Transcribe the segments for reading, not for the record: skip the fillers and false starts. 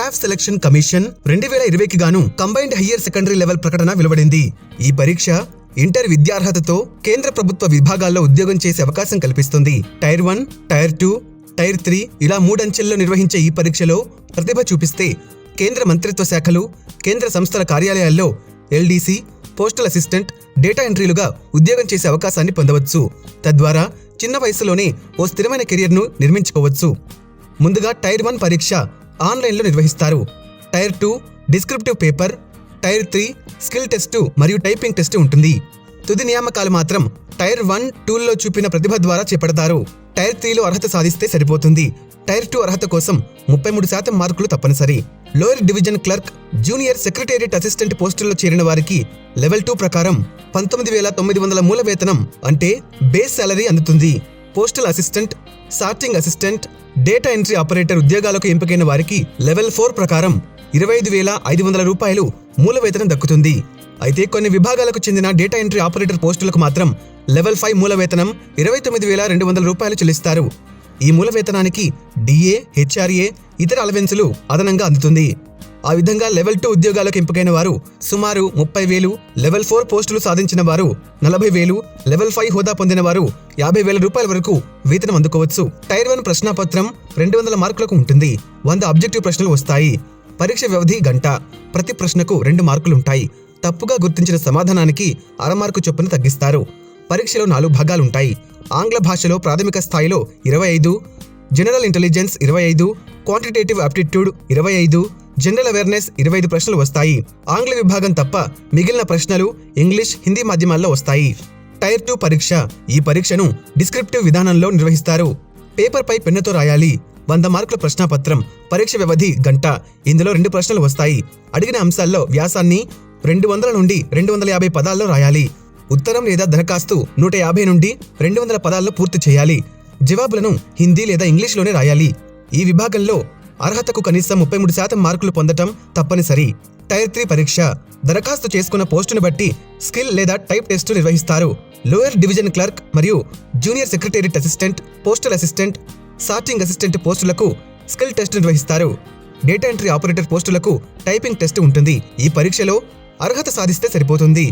Staff selection commission 2020కి గాను combined higher secondary level ప్రకటన వెలువడింది. ఈ పరీక్ష ఇంటర్ విద్యార్హతతో కేంద్ర ప్రభుత్వ విభాగాల్లో ఉద్యోగం చేసే అవకాశం కల్పిస్తుంది. టైర్ 1, టైర్ 2, టైర్ 3 ఇలా 3 అంచెల్లో నిర్వహించే ఈ పరీక్షలో ప్రతిభ చూపిస్తే కేంద్ర మంత్రిత్వ శాఖలు, కేంద్ర సంస్థల కార్యాలయాల్లో LDC, పోస్టల్ అసిస్టెంట్, డేటా ఎంట్రీలుగా ఉద్యోగం చేసే అవకాశాన్ని పొందవచ్చు. తద్వారా చిన్న వయసులోనే ఓ స్థిరమైన కెరియర్ను నిర్మించుకోవచ్చు. ముందుగా టైర్ 1 పరీక్ష ఆన్లైన్లో నిర్వహిస్తారు. Tier 2 descriptive paper, tier 3 skill test మరియు టైపింగ్ టెస్టు ఉంటుంది. తుది నియామకాలు మాత్రం టైర్ 1, 2లో చూపిన ప్రతిభ ద్వారా చేపడతారు. టైర్ 3లో అర్హత సాధిస్తే సరిపోతుంది. టైర్ 2 అర్హత కోసం 33% మార్కులు తప్పనిసరి. Lower division clerk, junior secretariat assistant పోస్టుల్లో చేరిన వారికి లెవెల్ 2 ప్రకారం 19,900 మూల వేతనం అంటే బేస్ సాలరీ అందుతుంది. Postal assistant, sorting assistant, data entry operator ఉద్యోగాలకు ఎంపికైన వారికి లెవెల్ 4 ప్రకారం 25,500 రూపాయలు మూల వేతనం దక్కుతుంది. అయితే కొన్ని విభాగాలకు చెందిన డేటా ఎంట్రీ ఆపరేటర్ పోస్టులకు మాత్రం లెవెల్ 5 మూల వేతనం 29,200 రూపాయలు చెల్లిస్తారు. ఈ మూల వేతనానికి DA, HRA, ఇతర అలవెన్సులు అదనంగా అందుతుంది. ఆ విధంగా లెవెల్ 2 ఉద్యోగాలకు ఎంపికైన వారు సుమారు 30,000, లెవెల్ 4 పోస్టులు సాధించిన వారు 40,000, లెవెల్ 5 హోదా పొందిన వారు 50,000 రూపాయల వరకు వేతనం అందుకోవచ్చు. టైర్ 1 ప్రశ్నాపత్రం 200 మార్కులకు ఉంటుంది. 100 ఆబ్జెక్టివ్ ప్రశ్నలు వస్తాయి. పరీక్ష వ్యవధి గంట. ప్రతి ప్రశ్నకు 2 మార్కులుంటాయి. తప్పుగా గుర్తించిన సమాధానానికి అర మార్కు చొప్పున తగ్గిస్తారు. పరీక్షలో 4 భాగాలుంటాయి. ఆంగ్ల భాషలో ప్రాథమిక స్థాయిలో 25, general intelligence 25, quantitative aptitude 25, general awareness 25 ప్రశ్నలు వస్తాయి. ఆంగ్ల విభాగం తప్ప మిగిలిన ప్రశ్నలు ఇంగ్లీష్, హిందీ మాధ్యమాల్లో వస్తాయి. టైర్ 2 పరీక్ష. ఈ పరీక్షను డిస్క్రిప్టివ్ విధానంలో నిర్వహిస్తారు. పేపర్పై పెన్నుతో రాయాలి. 100 మార్కుల ప్రశ్నాపత్రం. పరీక్ష వ్యవధి గంట. ఇందులో 2 ప్రశ్నలు వస్తాయి. అడిగిన అంశాల్లో వ్యాసాన్ని 200 నుండి 250 పదాల్లో రాయాలి. ఉత్తరం లేదా దరఖాస్తు 150 నుండి 200 పదాల్లో పూర్తి చేయాలి. జవాబులను హిందీ లేదా ఇంగ్లీష్లోనే రాయాలి. ఈ విభాగంలో అర్హతకు కనీసం 33% మార్కులు పొందటం తప్పనిసరి. టైర్ 3 పరీక్ష. దరఖాస్తు చేసుకున్న పోస్టును బట్టి స్కిల్ లేదా టైప్ టెస్టు నిర్వహిస్తారు. లోయర్ డివిజన్ క్లర్క్ మరియు junior secretariat assistant, postal assistant, sorting assistant పోస్టులకు స్కిల్ టెస్ట్ నిర్వహిస్తారు. డేటా ఎంట్రీ ఆపరేటర్ పోస్టులకు టైపింగ్ టెస్ట్ ఉంటుంది. ఈ పరీక్షలో అర్హత సాధిస్తే సరిపోతుంది.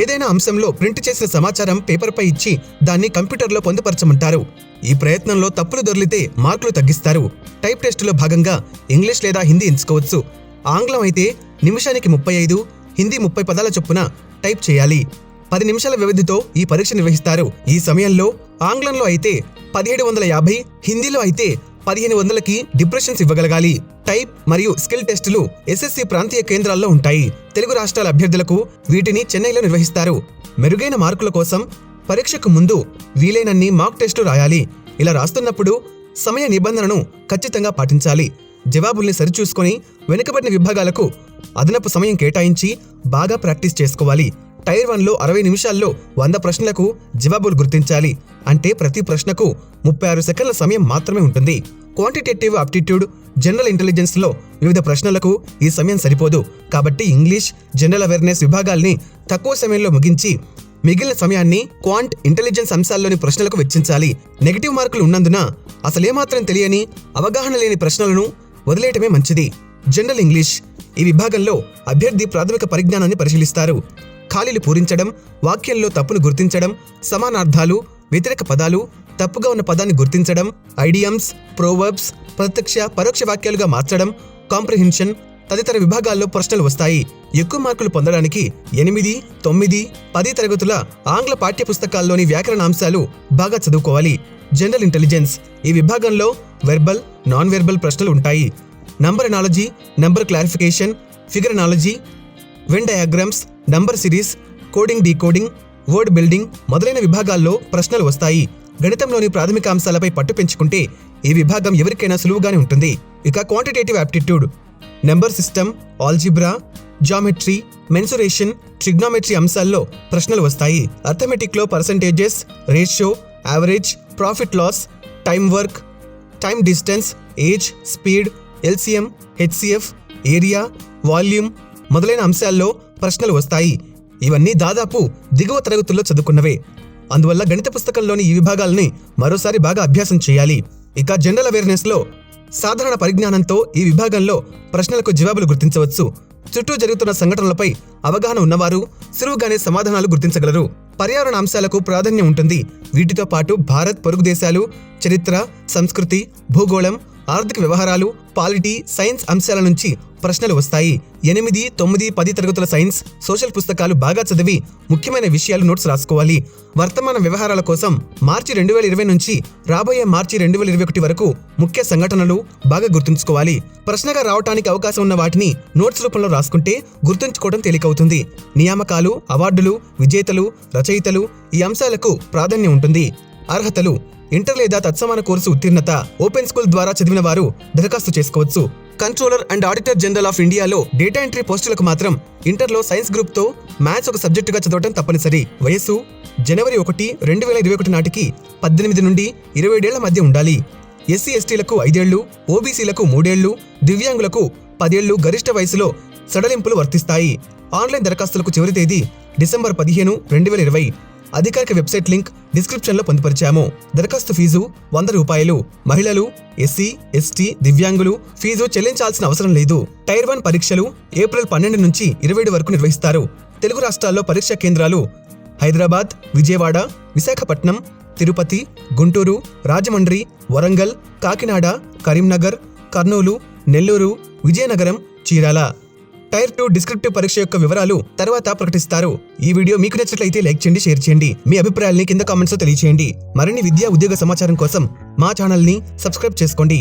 ఏదైనా అంశంలో ప్రింట్ చేసిన సమాచారం పేపర్పై ఇచ్చి దాన్ని కంప్యూటర్లో పొందుపరచమంటారు. ఈ ప్రయత్నంలో తప్పులు దొర్లితే మార్కులు తగ్గిస్తారు. టైప్ టెస్టులో భాగంగా ఇంగ్లీష్ లేదా హిందీ ఎంచుకోవచ్చు. ఆంగ్లం అయితే నిమిషానికి 35, హిందీ 30 పదాల చొప్పున టైప్ చేయాలి. 10 నిమిషాల వ్యవధితో ఈ పరీక్ష నిర్వహిస్తారు. ఈ సమయంలో ఆంగ్లంలో అయితే 1750, హిందీలో అయితే 1500కి డిప్రెషన్స్ ఇవ్వగలగాలి. టైప్ మరియు స్కిల్ టెస్టులు SSC ప్రాంతీయ కేంద్రాల్లో ఉంటాయి. తెలుగు రాష్ట్రాల అభ్యర్థులకు వీటిని చెన్నైలో నిర్వహిస్తారు. మెరుగైన మార్కుల కోసం పరీక్షకు ముందు వీలైనన్ని మాక్ టెస్టులు రాయాలి. ఇలా రాస్తున్నప్పుడు సమయ నిబంధనను ఖచ్చితంగా పాటించాలి. జవాబుల్ని సరిచూసుకొని వెనుకబడిన విభాగాలకు అదనపు సమయం కేటాయించి బాగా ప్రాక్టీస్ చేసుకోవాలి. టైర్ 1లో 60 నిమిషాల్లో 100 ప్రశ్నలకు జవాబులు గుర్తించాలి. అంటే ప్రతి ప్రశ్నకు 36 సెకండ్ల సమయం మాత్రమే ఉంటుంది. క్వాంటిటేటివ్ ఆప్టిట్యూడ్, జనరల్ ఇంటెలిజెన్స్లో వివిధ ప్రశ్నలకు ఈ సమయం సరిపోదు. కాబట్టి ఇంగ్లీష్, జనరల్ అవేర్నెస్ విభాగాల్ని తక్కువ సమయంలో ముగించి మిగిలిన సమయాన్ని క్వాంట్, ఇంటెలిజెన్స్ అంశాల్లోని ప్రశ్నలకు వెచ్చించాలి. నెగిటివ్ మార్కులు ఉన్నందున అసలేమాత్రం తెలియని, అవగాహన లేని ప్రశ్నలను వదిలేయటమే మంచిది. General English. ఈ విభాగంలో అభ్యర్థి ప్రాథమిక పరిజ్ఞానాన్ని పరిశీలిస్తారు. ఖాళీలు పూరించడం, వాక్యంలో తప్పును గుర్తించడం, సమానార్థాలు, వ్యతిరేక పదాలు, తప్పుగా ఉన్న పదాన్ని గుర్తించడం, ఐడియమ్స్, ప్రోవర్బ్స్, ప్రత్యక్ష పరోక్ష వాక్యాలుగా మార్చడం, కాంప్రిహెన్షన్ తదితర విభాగాల్లో ప్రశ్నలు వస్తాయి. ఎక్కువ మార్కులు పొందడానికి 8, 9, 10 తరగతుల ఆంగ్ల పాఠ్యపుస్తకాల్లోని వ్యాకరణాంశాలు బాగా చదువుకోవాలి. General intelligence. ఈ విభాగంలో వెర్బల్, నాన్ వెర్బల్ ప్రశ్నలు ఉంటాయి. Number analogy, number clarification, figure analogy, Venn diagrams, number series, coding, decoding, word building మొదలైన విభాగాల్లో ప్రశ్నలు వస్తాయి. గణితంలోని ప్రాథమిక అంశాలపై పట్టు పెంచుకుంటే ఈ విభాగం ఎవరికైనా సులువుగానే ఉంటుంది. ఇక quantitative aptitude, number system, algebra, geometry, mensuration, trigonometry అంశాల్లో ప్రశ్నలు వస్తాయి. అర్థమెటిక్లో percentages, ratio, average, profit loss, time work, time distance, age, speed, LCM, HCF, area, volume మొదలైన అంశాల్లో ప్రశ్నలు వస్తాయి. ఇవన్నీ దాదాపు దిగువ తరగతుల్లో చదువుకున్నవే. అందువల్ల గణిత పుస్తకంలోని ఈ విభాగాలని మరోసారి బాగా అభ్యాసం చేయాలి. ఇక జనరల్ అవేర్నెస్లో సాధారణ పరిజ్ఞానంతో ఈ విభాగంలో ప్రశ్నలకు జవాబులు గుర్తించవచ్చు. చుట్టూ జరుగుతున్న సంఘటనలపై అవగాహన ఉన్నవారు సులువుగానే సమాధానాలు గుర్తించగలరు. పర్యావరణ అంశాలకు ప్రాధాన్యం ఉంటుంది. వీటితో పాటు భారత్, పొరుగు దేశాలు, చరిత్ర, సంస్కృతి, భూగోళం, ఆర్థిక వ్యవహారాలు, పాలిటీ, సైన్స్ అంశాల నుంచి ప్రశ్నలు వస్తాయి. 8, 9, 10 తరగతుల సైన్స్, సోషల్ పుస్తకాలు బాగా చదివి ముఖ్యమైన విషయాలు నోట్స్ రాసుకోవాలి. వర్తమాన వ్యవహారాల కోసం మార్చి 2020 నుంచి రాబోయే మార్చి 2021 వరకు ముఖ్య సంఘటనలు బాగా గుర్తుంచుకోవాలి. ప్రశ్నగా రావటానికి అవకాశం ఉన్న వాటిని నోట్స్ రూపంలో రాసుకుంటే గుర్తుంచుకోవడం తేలికవుతుంది. నియామకాలు, అవార్డులు, విజేతలు, రచయితలు ఈ అంశాలకు ప్రాధాన్యం ఉంటుంది. అర్హతలు: ఇంటర్ లేదా తత్సమాన కోర్సు ఉత్తీర్ణత, ఓపెన్ స్కూల్ ద్వారా చదివిన వారు దరఖాస్తు చేసుకోవచ్చు. Controller and auditor general of ఇండియాలో డేటా ఎంట్రీ పోస్టులకు మాత్రం ఇంటర్లో సైన్స్ గ్రూప్తో మ్యాథ్స్ ఒక సబ్జెక్టుగా చదవటం తప్పనిసరి. వయస్సు జనవరి 1, 2021 నాటికి 18 నుండి 27 ఏళ్ల మధ్య ఉండాలి. ఎస్సీ ఎస్టీలకు 5 ఏళ్లు, ఓబీసీలకు 3 ఏళ్లు, దివ్యాంగులకు 10 ఏళ్లు గరిష్ట వయసులో సడలింపులు వర్తిస్తాయి. ఆన్లైన్ దరఖాస్తులకు చివరి తేదీ డిసెంబర్ 15, 2020. అధికారిక వెబ్సైట్ లింక్ డిస్క్రిప్షన్లో పొందుపరిచాము. దరఖాస్తు ఫీజు ₹100. మహిళలు, ఎస్సీ, ఎస్టీ, దివ్యాంగులు ఫీజు చెల్లించాల్సిన అవసరం లేదు. టైర్ 1 పరీక్షలు ఏప్రిల్ 12 నుంచి 27 వరకు నిర్వహిస్తారు. తెలుగు రాష్ట్రాల్లో పరీక్షా కేంద్రాలు హైదరాబాద్, విజయవాడ, విశాఖపట్నం, తిరుపతి, గుంటూరు, రాజమండ్రి, వరంగల్, కాకినాడ, కరీంనగర్, కర్నూలు, నెల్లూరు, విజయనగరం, చీరాల. టైర్ 2 డిస్క్రిప్టివ్ పరీక్ష యొక్క వివరాలు తర్వాత ప్రకటిస్తారు. ఈ వీడియో మీకు నచ్చినట్లయితే లైక్ చేయండి, షేర్ చేయండి. మీ అభిప్రాయాల్ని కింద కామెంట్స్లో తెలియచేయండి. మరిన్ని విద్యా ఉద్యోగ సమాచారం కోసం మా ఛానల్ని సబ్స్క్రైబ్ చేసుకోండి.